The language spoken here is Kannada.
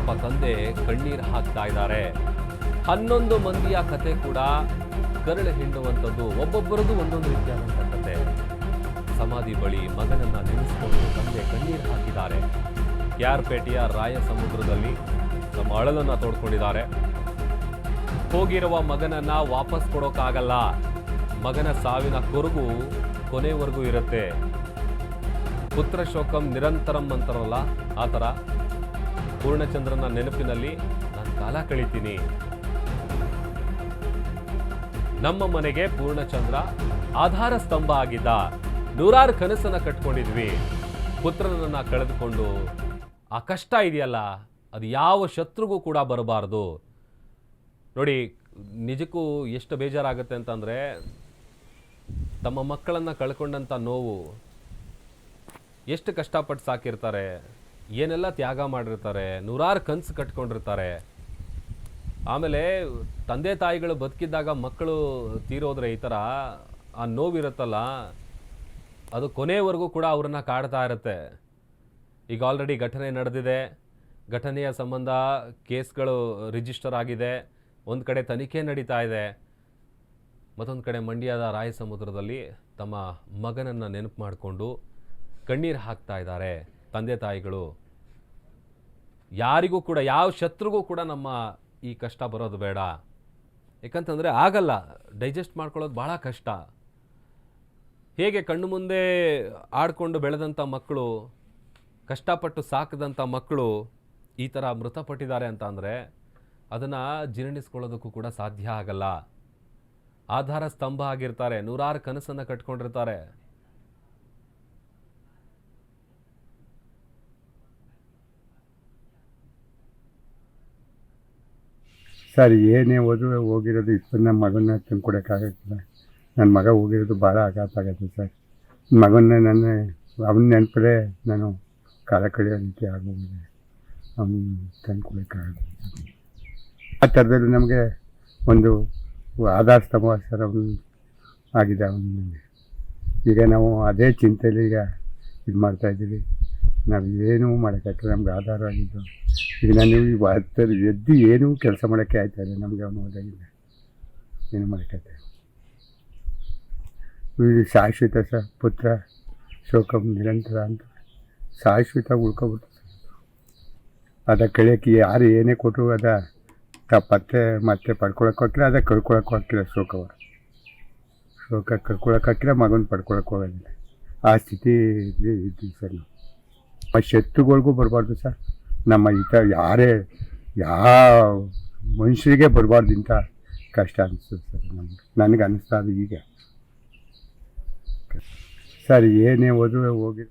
ಪಾಪ ತಂದೆ ಕಣ್ಣೀರು ಹಾಕ್ತಾ ಇದ್ದಾರೆ. 11 ಮಂದಿಯ ಕತೆ ಕೂಡ ಕರಳು ಹಿಂಡುವಂಥದ್ದು. ಒಬ್ಬೊಬ್ಬರದು ಒಂದೊಂದು ರೀತಿಯಾದಂಥ ಕತೆ. ಸಮಾಧಿ ಬಳಿ ಮಗನನ್ನ ನೆನೆಸಿಕೊಂಡು ತಂದೆ ಕಣ್ಣೀರು ಹಾಕಿದ್ದಾರೆ. ಕ್ಯಾರ್ಪೇಟೆಯ ರಾಯಸಮುದ್ರದಲ್ಲಿ ತಮ್ಮ ಅಳಲನ್ನ ತೋಡ್ಕೊಂಡಿದ್ದಾರೆ. ಹೋಗಿರುವ ಮಗನನ್ನ ವಾಪಸ್ ಕೊಡೋಕ್ಕಾಗಲ್ಲ. ಮಗನ ಸಾವಿನ ಕೊರಗು ಕೊನೆವರೆಗೂ ಇರುತ್ತೆ. ಪುತ್ರ ಶೋಕಂ ನಿರಂತರಂ ಅಂತಾರಲ್ಲ, ಆ ಥರ ಪೂರ್ಣಚಂದ್ರನ ನೆನಪಿನಲ್ಲಿ ನಾನು ಕಾಲ ಕಳೀತೀನಿ. ನಮ್ಮ ಮನೆಗೆ ಪೂರ್ಣಚಂದ್ರ ಆಧಾರ ಸ್ತಂಭ ಆಗಿದ್ದ. ನೂರಾರು ಕನಸನ್ನ ಕಟ್ಕೊಂಡಿದ್ವಿ. ಪುತ್ರನನ್ನ ಕಳೆದುಕೊಂಡು ಆ ಕಷ್ಟ ಇದೆಯಲ್ಲ, ಅದು ಯಾವ ಶತ್ರುಗೂ ಕೂಡ ಬರಬಾರ್ದು. ನೋಡಿ, ನಿಜಕ್ಕೂ ಎಷ್ಟು ಬೇಜಾರಾಗುತ್ತೆ ಅಂತಂದರೆ, ತಮ್ಮ ಮಕ್ಕಳನ್ನು ಕಳ್ಕೊಂಡಂಥ ನೋವು, ಎಷ್ಟು ಕಷ್ಟಪಟ್ಟು ಸಾಕಿರ್ತಾರೆ, ಏನೆಲ್ಲ ತ್ಯಾಗ ಮಾಡಿರ್ತಾರೆ, ನೂರಾರು ಕನಸು ಕಟ್ಕೊಂಡಿರ್ತಾರೆ. ಆಮೇಲೆ ತಂದೆ ತಾಯಿಗಳು ಬದುಕಿದ್ದಾಗ ಮಕ್ಕಳು ತೀರೋದ್ರೆ ಈ ಥರ ಆ ನೋವಿರುತ್ತಲ್ಲ, ಅದು ಕೊನೆಯವರೆಗೂ ಕೂಡ ಅವ್ರನ್ನ ಕಾಡ್ತಾ ಇರುತ್ತೆ. ಈಗ ಆಲ್ರೆಡಿ ಘಟನೆ ನಡೆದಿದೆ. ಘಟನೆಯ ಸಂಬಂಧ ಕೇಸ್ಗಳು ರಿಜಿಸ್ಟರ್ ಆಗಿದೆ. ಒಂದು ಕಡೆ ತನಿಖೆ ನಡೀತಾ ಇದೆ. ಮತ್ತೊಂದು ಕಡೆ ಮಂಡ್ಯದ ರಾಯಸಮುದ್ರದಲ್ಲಿ ತಮ್ಮ ಮಗನನ್ನು ನೆನಪು ಮಾಡಿಕೊಂಡು ಕಣ್ಣೀರು ಹಾಕ್ತಾ ಇದ್ದಾರೆ ತಂದೆ ತಾಯಿಗಳು. ಯಾರಿಗೂ ಕೂಡ, ಯಾವ ಶತ್ರುಗೂ ಕೂಡ ನಮ್ಮ ಈ ಕಷ್ಟ ಬರೋದು ಬೇಡ. ಯಾಕಂತಂದರೆ ಆಗಲ್ಲ, ಡೈಜೆಸ್ಟ್ ಮಾಡ್ಕೊಳ್ಳೋದು ಭಾಳ ಕಷ್ಟ. ಹೇಗೆ ಕಣ್ಣು ಮುಂದೆ ಆಡ್ಕೊಂಡು ಬೆಳೆದಂಥ ಮಕ್ಕಳು, ಕಷ್ಟಪಟ್ಟು ಸಾಕಿದಂಥ ಮಕ್ಕಳು ಈ ಥರ ಮೃತಪಟ್ಟಿದ್ದಾರೆ ಅಂತ ಅಂದರೆ ಅದನ್ನು ಜೀರ್ಣಿಸ್ಕೊಳ್ಳೋದಕ್ಕೂ ಕೂಡ ಸಾಧ್ಯ ಆಗಲ್ಲ. ಆಧಾರ ಸ್ತಂಭ ಆಗಿರ್ತಾರೆ, ನೂರಾರು ಕನಸನ್ನು ಕಟ್ಕೊಂಡಿರ್ತಾರೆ. ಸರ್, ಏನೇ ಹೋಗಿರೋದು ಇಷ್ಟು ನಮ್ಮ ಮಗನ ತಂದ್ಕೊಡೋಕ್ಕಾಗತ್ತಿಲ್ಲ. ನನ್ನ ಮಗ ಹೋಗಿರೋದು ಭಾಳ ಆಘಾತ ಆಗುತ್ತೆ ಸರ್. ಮಗನ ಅವನ ನೆನಪೇ ನಾನು ಕಾಲ ಕಳೆಯೋದಕ್ಕೆ ಆಗೋಗಿದೆ. ಅವನು ತಂದ್ಕೊಡೋಕ್ಕಾಗಲ್ಲ. ಆ ಥರದಲ್ಲಿ ನಮಗೆ ಒಂದು ಆಧಾರ ಸ್ತಂಭ ಸರ್ ಅವನು ಆಗಿದೆ ಅವನಿಗೆ. ಈಗ ನಾವು ಅದೇ ಚಿಂತೆಯಲ್ಲಿ ಈಗ ಇದು ಮಾಡ್ತಾಯಿದ್ದೀವಿ. ನಾವು ಏನೂ ಮಾಡೋಕ್ಕಾಗ್ತದೆ. ನಮ್ಗೆ ಆಧಾರ ಆಗಿದ್ದು ಈಗ ನಾನು ಎದ್ದು ಏನೂ ಕೆಲಸ ಮಾಡೋಕ್ಕೆ ಆಯ್ತಾಯಿಲ್ಲ. ನಮಗೆ ಅವನು ಹೋದಾಗಿಲ್ಲ, ಏನು ಮಾಡೋಕ್ಕಾಗ್ತದೆ. ಇದು ಶಾಶ್ವತ ಸರ್, ಪುತ್ರ ಶೋಕಂ ನಿರಂತರ ಅಂತ ಶಾಶ್ವತ ಉಳ್ಕೊಬಿಡ್ತು. ಅದ ಕಳಿಯೋಕ್ಕೆ ಯಾರು ಏನೇ ಕೊಟ್ಟರು ಅದ ಪತ್ತೆ ಮತ್ತೆ ಪಡ್ಕೊಳಕ್ಕೆ ಹೋಗಿಲ್ಲ, ಅದ ಕಳ್ಕೊಳಕ್ಕೆ ಹೋಗಿಲ್ಲ. ಶೋಕ ಕಳ್ಕೊಳಕ್ಕೆ ಹಾಕಿಲ್ಲ, ಮಗನ ಪಡ್ಕೊಳಕ್ಕೆ ಹೋಗೋದಿಲ್ಲ. ಆ ಸ್ಥಿತಿ ಇದ್ದೀವಿ ಸರ್ ನಾವು. ಆ ಶತ್ರುಗಳಿಗೂ ಬರಬಾರ್ದು ಸರ್. ನಮ್ಮ ಈ ಥರ ಯಾವ ಮನುಷ್ಯರಿಗೆ ಬರಬಾರ್ದು ಇಂಥ ಕಷ್ಟ ಅನಿಸ್ತದೆ ಸರ್. ನನಗೆ ಅನ್ನಿಸ್ತಾ ಇದೆ ಈಗ ಸರ್. ಏನೇ ಹೋಗಿ